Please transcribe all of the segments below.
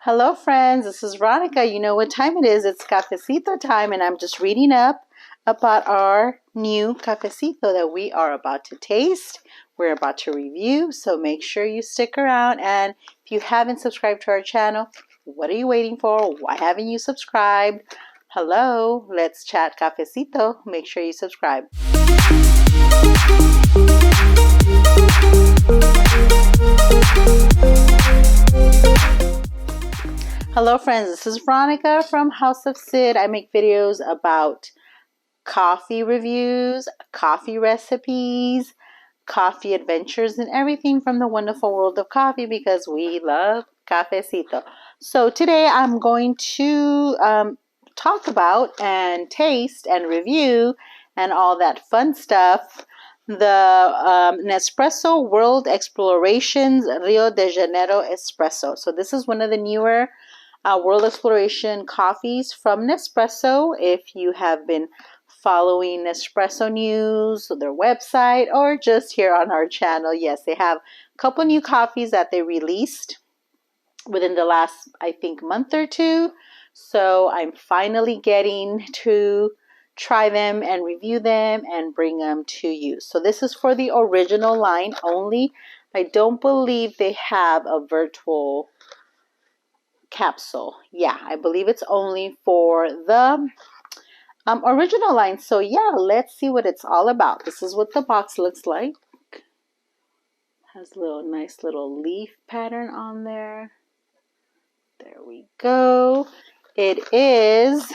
Hello friends, this is Veronica. You know what time it is. It's cafecito time and I'm just reading up about our new cafecito that we are about to taste. We're about to review, so make sure you stick around. And if you haven't subscribed to our channel, what are you waiting for? Why haven't you subscribed? Hello, let's chat cafecito. Make sure you subscribe. Hello friends, this is Veronica from House of Cid. I make videos about coffee reviews, coffee recipes, coffee adventures, and everything from the wonderful world of coffee because we love cafecito. So today I'm going to talk about and taste and review and all that fun stuff the Nespresso World Explorations Rio de Janeiro Espresso. So this is one of the newer World Exploration coffees from Nespresso. If you have been following Nespresso news, their website, or just here on our channel, yes, they have a couple new coffees that they released within the last, I think, month or two. So I'm finally getting to try them and review them and bring them to you. So this is for the original line only. I don't believe they have a virtual capsule. Yeah, I believe it's only for the original line. So yeah, let's see what it's all about. This is what the box looks like. Has a nice little leaf pattern on there. There we go. It is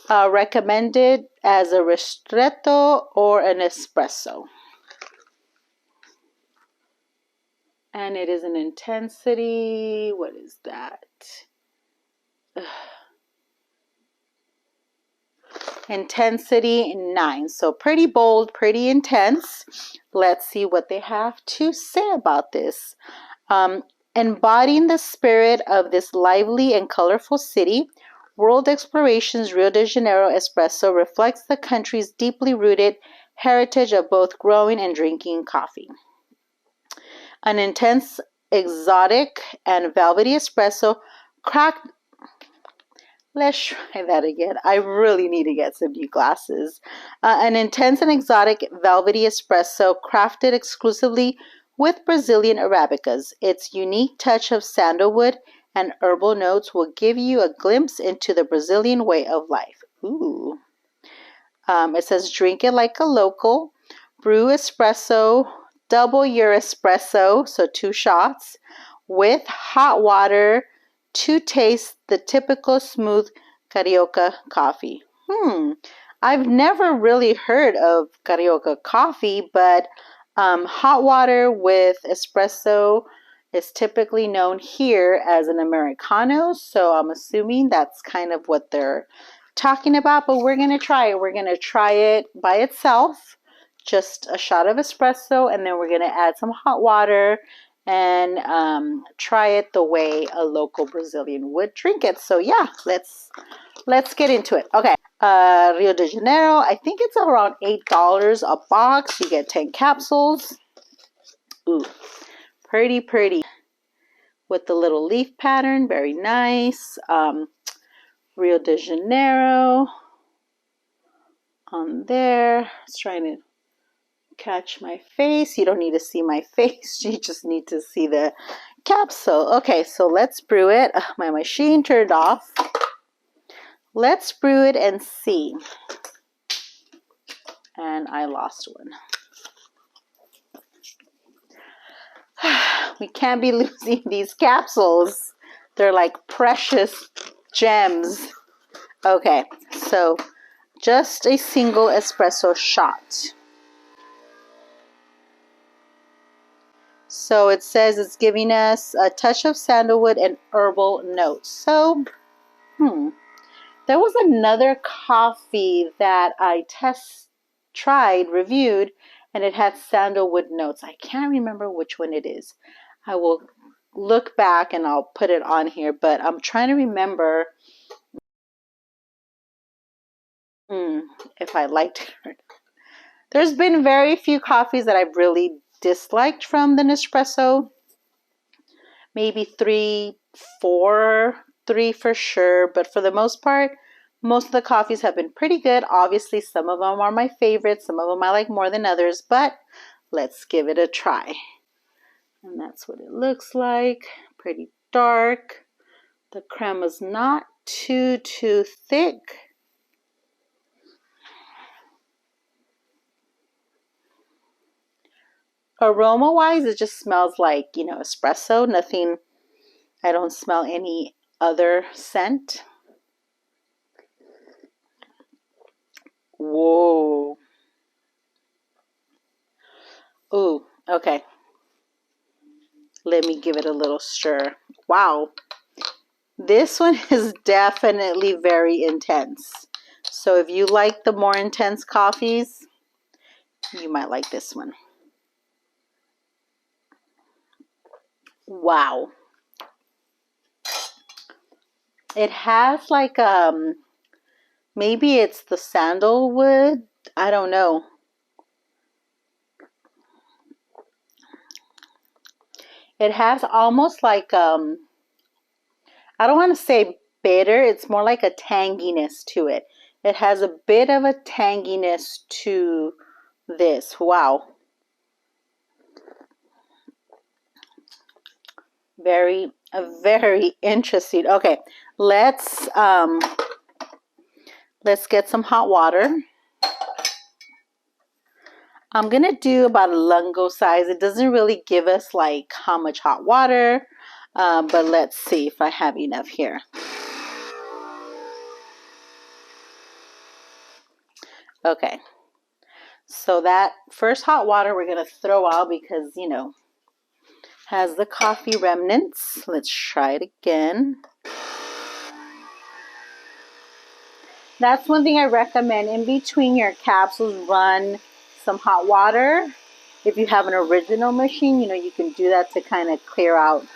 recommended as a ristretto or an espresso. And it is an intensity, what is that? Intensity 9. So pretty bold, pretty intense. Let's see what they have to say about this. Embodying the spirit of this lively and colorful city, World Exploration's Rio de Janeiro Espresso reflects the country's deeply rooted heritage of both growing and drinking coffee. An intense, exotic, and velvety espresso cracked. Let's try that again. I really need to get some new glasses. An intense and exotic, velvety espresso crafted exclusively with Brazilian Arabicas. Its unique touch of sandalwood and herbal notes will give you a glimpse into the Brazilian way of life. Ooh. It says, drink it like a local. Brew espresso. Double your espresso, so 2 shots, with hot water to taste the typical smooth Carioca coffee. I've never really heard of Carioca coffee, but hot water with espresso is typically known here as an Americano, so I'm assuming that's kind of what they're talking about, but we're going to try it. We're going to try it by itself. Just a shot of espresso, and then we're going to add some hot water and try it the way a local Brazilian would drink it. So yeah, let's get into it. Okay, Rio de Janeiro, I think it's around $8 a box. You get 10 capsules. Ooh, pretty with the little leaf pattern, very nice. Rio de Janeiro on there. It's trying to catch my face. You don't need to see my face. You just need to see the capsule. Okay, so let's brew it. My machine turned off. Let's brew it and see. And I lost one. We can't be losing these capsules. They're like precious gems. Okay, so just a single espresso shot. So it says it's giving us a touch of sandalwood and herbal notes. So, there was another coffee that I tried, reviewed, and it had sandalwood notes. I can't remember which one it is. I will look back and I'll put it on here, but I'm trying to remember if I liked it or not. There's been very few coffees that I've really disliked from the Nespresso. Maybe 3 4, 3 for sure. But for the most part, most of the coffees have been pretty good. Obviously, some of them are my favorites. Some of them I like more than others. But let's give it a try. And that's what it looks like. Pretty dark. The crema's not too thick. Aroma wise, it just smells like, espresso. Nothing, I don't smell any other scent. Whoa. Ooh, okay. Let me give it a little stir. Wow. This one is definitely very intense. So if you like the more intense coffees, you might like this one. Wow. It has like maybe it's the sandalwood. I don't know. It has almost like I don't want to say bitter, it's more like a tanginess to it. It has a bit of a tanginess to this. Wow. Very interesting. Okay, let's get some hot water. I'm gonna do about a lungo size. It doesn't really give us like how much hot water, but let's see if I have enough here. Okay, so that first hot water we're gonna throw out because has the coffee remnants. Let's try it again. That's one thing I recommend. In between your capsules, run some hot water. If you have an original machine, you can do that to kind of clear out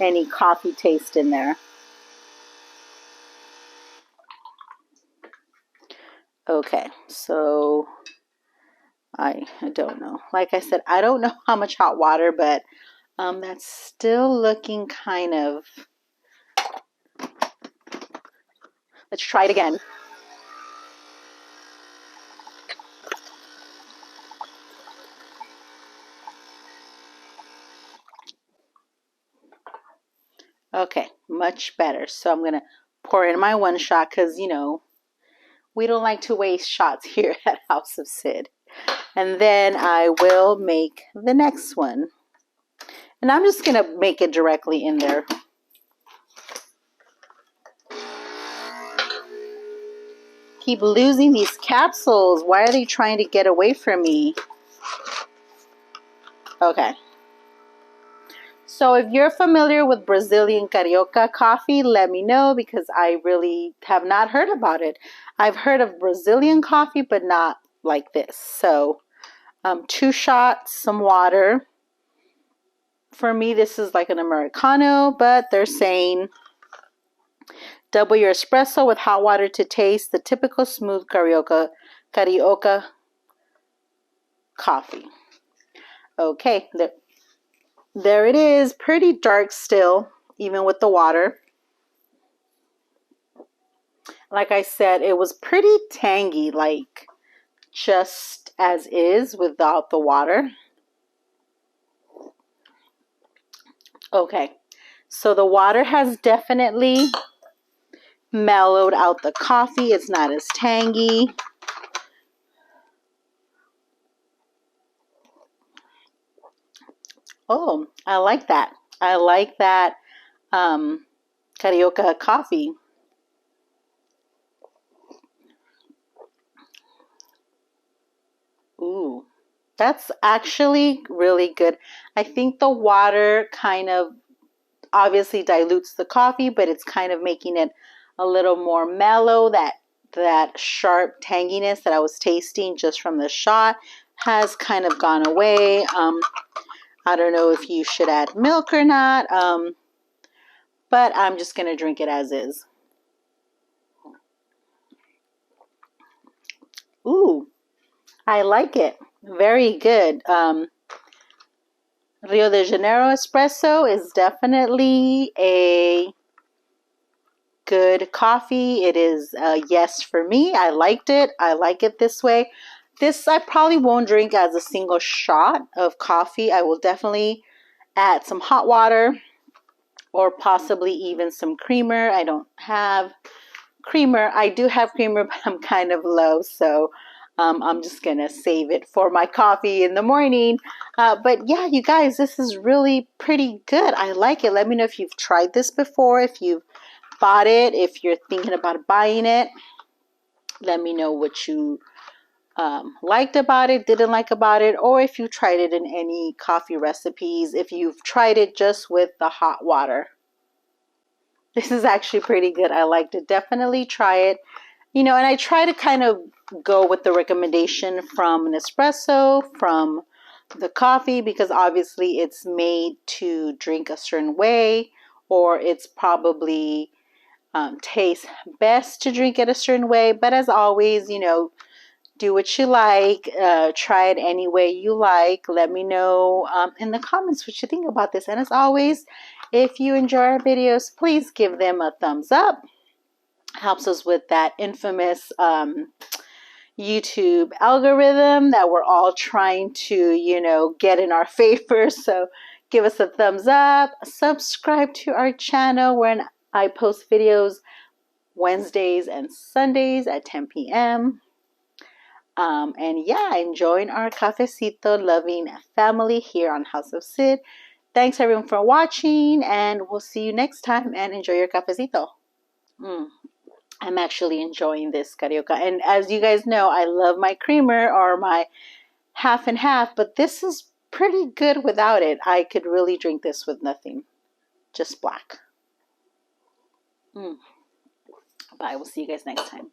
any coffee taste in there. Okay, so I don't know. Like I said, I don't know how much hot water, but that's still looking kind of... Let's try it again. Okay, much better. So I'm going to pour in my one shot because, we don't like to waste shots here at House of Cid. And then I will make the next one. And I'm just going to make it directly in there. Keep losing these capsules. Why are they trying to get away from me? Okay. So if you're familiar with Brazilian Carioca coffee, let me know because I really have not heard about it. I've heard of Brazilian coffee, but not like this. So 2 shots, some water. For me, this is like an Americano, but they're saying double your espresso with hot water to taste the typical smooth Carioca coffee. Okay, there it is. Pretty dark still, even with the water. Like I said, it was pretty tangy, like just as is without the water. Okay, so the water has definitely mellowed out the coffee. It's not as tangy. Oh, I like that. I like that Carioca coffee. Ooh, that's actually really good. I think the water kind of obviously dilutes the coffee, but it's kind of making it a little more mellow. That sharp tanginess that I was tasting just from the shot has kind of gone away. I don't know if you should add milk or not, but I'm just going to drink it as is. Ooh, I like it. Very good. Rio de Janeiro Espresso is definitely a good coffee. It is a yes for me. I liked it. I like it this way. This I probably won't drink as a single shot of coffee. I will definitely add some hot water or possibly even some creamer. I don't have creamer. I do have creamer, but I'm kind of low, so I'm just gonna save it for my coffee in the morning. But yeah, you guys, this is really pretty good. I like it. Let me know if you've tried this before, if you've bought it, if you're thinking about buying it. Let me know what you liked about it, didn't like about it, or if you tried it in any coffee recipes, if you've tried it just with the hot water. This is actually pretty good. I liked it. Definitely try it. You know, and I try to kind of go with the recommendation from Nespresso, from the coffee, because obviously it's made to drink a certain way, or it's probably tastes best to drink it a certain way. But as always, you know, do what you like. Try it any way you like. Let me know in the comments what you think about this. And as always, if you enjoy our videos, please give them a thumbs up. Helps us with that infamous YouTube algorithm that we're all trying to, you know, get in our favor. So give us a thumbs up. Subscribe to our channel when I post videos Wednesdays and Sundays at 10 p.m. And yeah, enjoying our cafecito loving family here on House of Cid. Thanks everyone for watching, and we'll see you next time, and enjoy your cafecito. I'm actually enjoying this Carioca. And as you guys know, I love my creamer or my half and half, but this is pretty good without it. I could really drink this with nothing, just black. Bye. We'll see you guys next time.